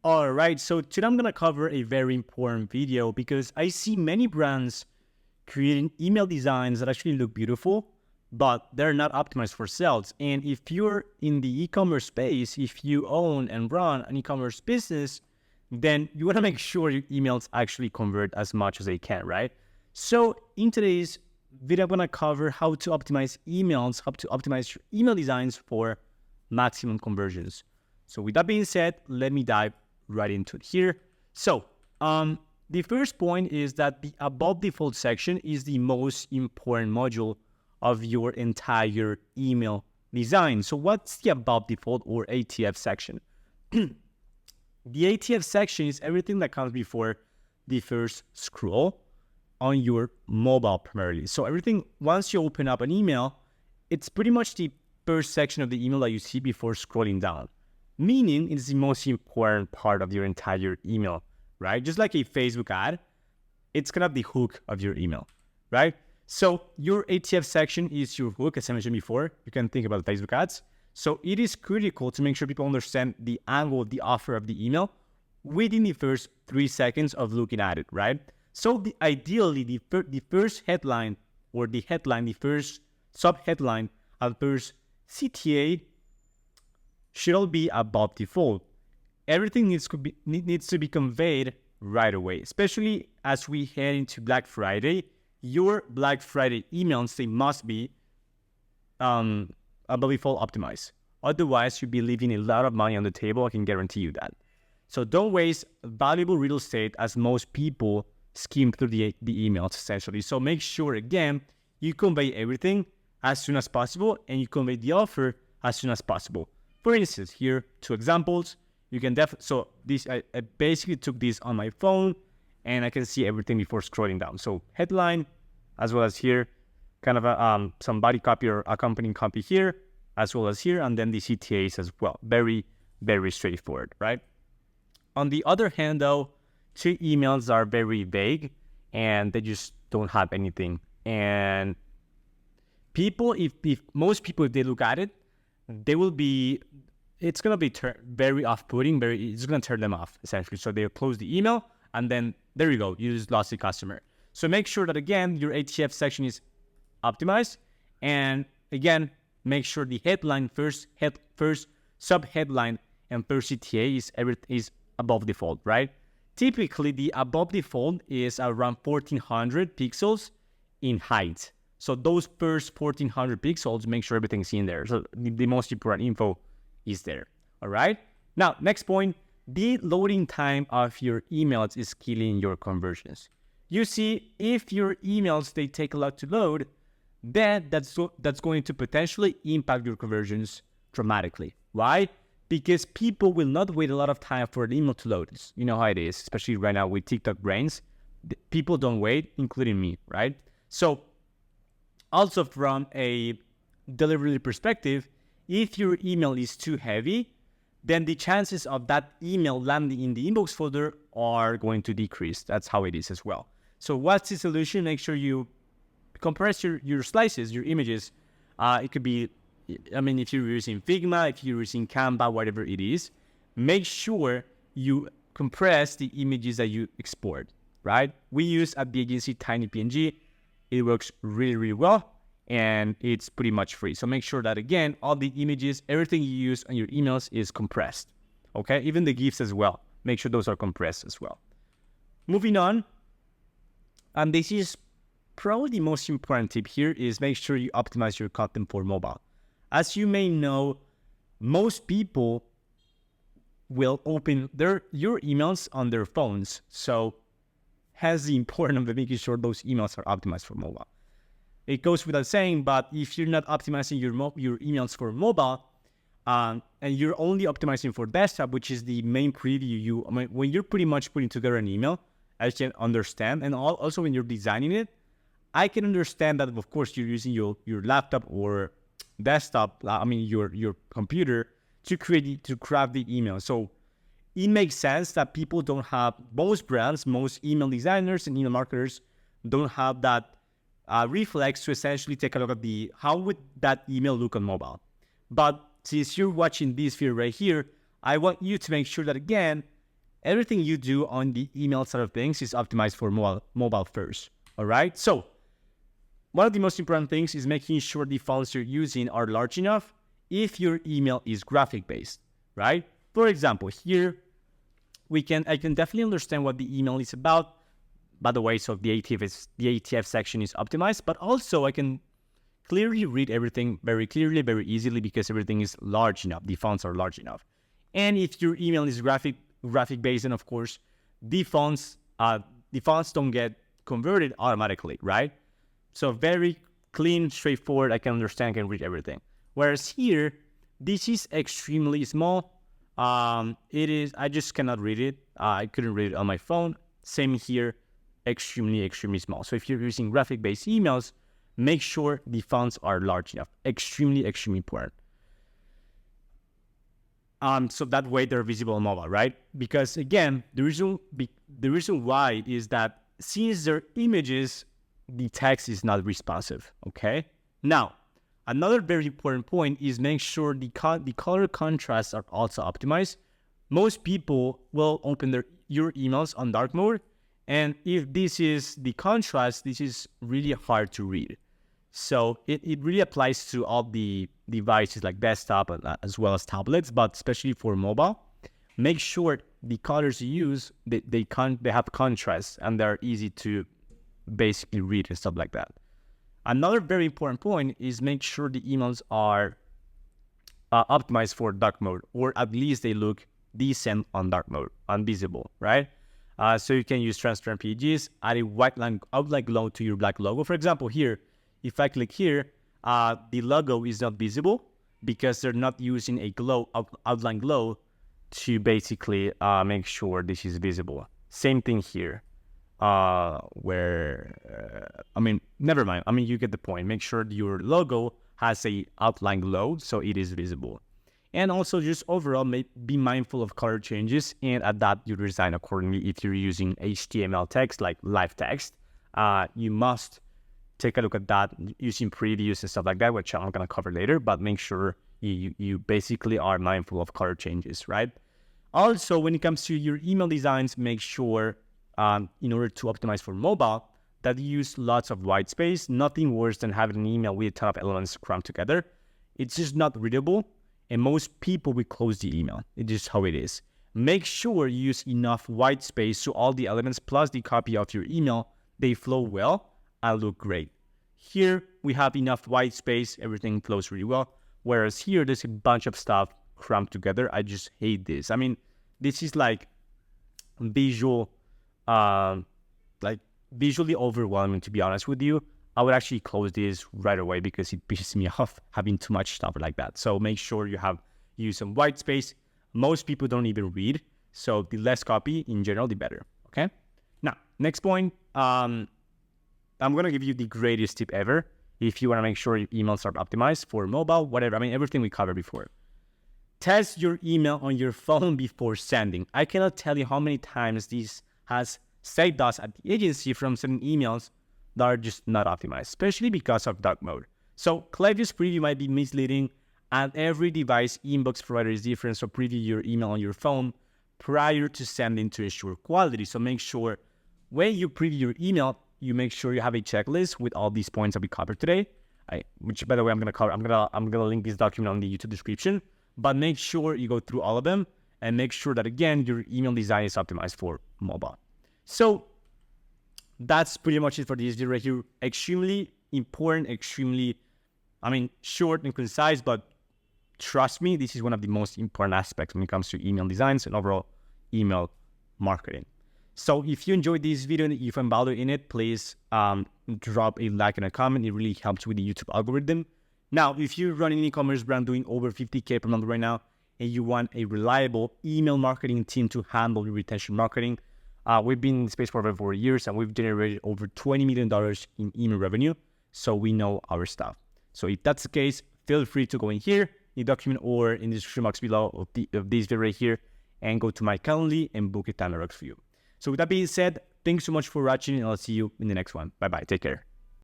All right, so today I'm gonna cover a very important video because I see many brands creating email designs that actually look beautiful, but they're not optimized for sales. And if you're in the e-commerce space, if you own and run an e-commerce business, then you wanna make sure your emails actually convert as much as they can, right? So in today's video, I'm gonna cover how to optimize emails, how to optimize your email designs for maximum conversions. So with that being said, let me dive right into it here. So the first point is that the above default section is the most important module of your entire email design. So what's the above default or ATF section? The ATF section is everything that comes before the first scroll on your mobile primarily. So everything, once you open up an email, it's pretty much the first section of the email that you see before scrolling down. Meaning it's the most important part of your entire email, right? Just like a Facebook ad, it's kind of the hook of your email, right? So your ATF section is your hook, as I mentioned before. You can think about Facebook ads. So it is critical to make sure people understand the angle, the offer of the email within the first 3 seconds of looking at it, right? So ideally, the first headline or the headline, the first sub-headline, and first CTA should all be above default. Everything needs to be conveyed right away, especially as we head into Black Friday. Your Black Friday emails, they must be above default optimized. Otherwise, you'll be leaving a lot of money on the table. I can guarantee you that. So don't waste valuable real estate as most people skim through the emails essentially. So make sure, again, you convey everything as soon as possible and you convey the offer as soon as possible. For instance, here, 2 examples. You can so this, I basically took this on my phone and I can see everything before scrolling down. So headline, as well as here, kind of some body copy or accompanying copy here, as well as here, and then the CTAs as well. Very, very straightforward, right? On the other hand, though, 2 emails are very vague and they just don't have anything. And people, if most people, if they look at it, they will be, it's going to be very off-putting, it's going to turn them off, essentially. So they'll close the email, and then there you go, you just lost the customer. So make sure that, again, your ATF section is optimized, and again, make sure the headline, first sub-headline, and first CTA is above default, right? Typically, the above default is around 1400 pixels in height. So those first 1400 pixels, make sure everything's in there. So the most important info is there. All right. Now, next point, the loading time of your emails is killing your conversions. You see, if your emails, they take a lot to load, then that's going to potentially impact your conversions dramatically. Why? Because people will not wait a lot of time for an email to load. You know how it is, especially right now with TikTok brains. People don't wait, including me, right? So also from a delivery perspective, if your email is too heavy, then the chances of that email landing in the inbox folder are going to decrease. That's how it is as well. So what's the solution? Make sure you compress your slices, your images. It could be, if you're using Figma, if you're using Canva, whatever it is, make sure you compress the images that you export, right? We use at the agency Tiny PNG. It works really, really well, and it's pretty much free. So make sure that, again, all the images, everything you use on your emails is compressed, okay? Even the GIFs as well. Make sure those are compressed as well. Moving on, and this is probably the most important tip here, is make sure you optimize your content for mobile. As you may know, most people will open your emails on their phones. So has the importance of making sure those emails are optimized for mobile. It goes without saying, but if you're not optimizing your emails for mobile, and you're only optimizing for desktop, which is the main preview, when you're pretty much putting together an email, I can understand, and also when you're designing it, I can understand that, of course, you're using your laptop or desktop, your computer to craft the email. So it makes sense that people don't have, most brands, most email designers and email marketers don't have that reflex to essentially take a look at how would that email look on mobile. But since you're watching this video right here, I want you to make sure that, again, everything you do on the email side of things is optimized for mobile first. All right. So one of the most important things is making sure the fonts you're using are large enough if your email is graphic based, right? For example, here I can definitely understand what the email is about. By the way, so the ATF section is optimized, but also I can clearly read everything very clearly, very easily, because everything is large enough. The fonts are large enough. And if your email is graphic based, then of course the fonts don't get converted automatically, right? So very clean, straightforward. I can understand, can read everything. Whereas here, this is extremely small. I just cannot read it. I couldn't read it on my phone. Same here, extremely small. So if you're using graphic-based emails, make sure the fonts are large enough. Extremely important. So that way they're visible on mobile, right? Because again, the reason why is that since they're images, the text is not responsive, okay? Now, another very important point is make sure the color contrasts are also optimized. Most people will open your emails on dark mode, and if this is the contrast, this is really hard to read. So it really applies to all the devices like desktop as well as tablets, but especially for mobile. Make sure the colors you use, they have contrast and they're easy to basically read and stuff like that. Another very important point is make sure the emails are optimized for dark mode, or at least they look decent on dark mode, unvisible, right? So you can use transparent PNGs, add a white outline glow to your black logo. For example, here, if I click here, the logo is not visible because they're not using a outline glow to basically make sure this is visible. Same thing here. Never mind. You get the point. Make sure your logo has a outline glow so it is visible. And also just overall, be mindful of color changes and adapt your design accordingly. If you're using HTML text, like live text, you must take a look at that using previews and stuff like that, which I'm going to cover later, but make sure you basically are mindful of color changes, right? Also, when it comes to your email designs, make sure in order to optimize for mobile, that you use lots of white space. Nothing worse than having an email with a ton of elements crammed together. It's just not readable, and most people will close the email. It's just how it is. Make sure you use enough white space so all the elements plus the copy of your email, they flow well and look great. Here, we have enough white space. Everything flows really well. Whereas here, there's a bunch of stuff crammed together. I just hate this. This is like visually overwhelming, to be honest with you. I would actually close this right away because it pisses me off having too much stuff like that. So make sure you use some white space. Most people don't even read, so the less copy in general, the better. Okay. Now, next point. I'm gonna give you the greatest tip ever if you want to make sure your emails are optimized for mobile, whatever. Everything we covered before. Test your email on your phone before sending. I cannot tell you how many times this has saved us at the agency from sending emails that are just not optimized, especially because of dark mode. So Klaviyo's preview might be misleading, and every device inbox provider is different, so preview your email on your phone prior to sending to ensure quality. So make sure when you preview your email, you make sure you have a checklist with all these points that we covered today. Which, by the way, I'm gonna link this document on the YouTube description. But make sure you go through all of them and make sure that, again, your email design is optimized for mobile. So that's pretty much it for this video right here. Extremely important, short and concise, but trust me, this is one of the most important aspects when it comes to email designs and overall email marketing. So if you enjoyed this video and you found value in it, please drop a like and a comment. It really helps with the YouTube algorithm. Now, if you're running an e-commerce brand doing over 50K per month right now, and you want a reliable email marketing team to handle your retention marketing, we've been in the space for over 4 years, and we've generated over $20 million in email revenue, so we know our stuff. So if that's the case, feel free to go in here, in the document, or in the description box below of this video right here, and go to my Calendly and book a time that works for you. So with that being said, thanks so much for watching, and I'll see you in the next one. Bye-bye. Take care.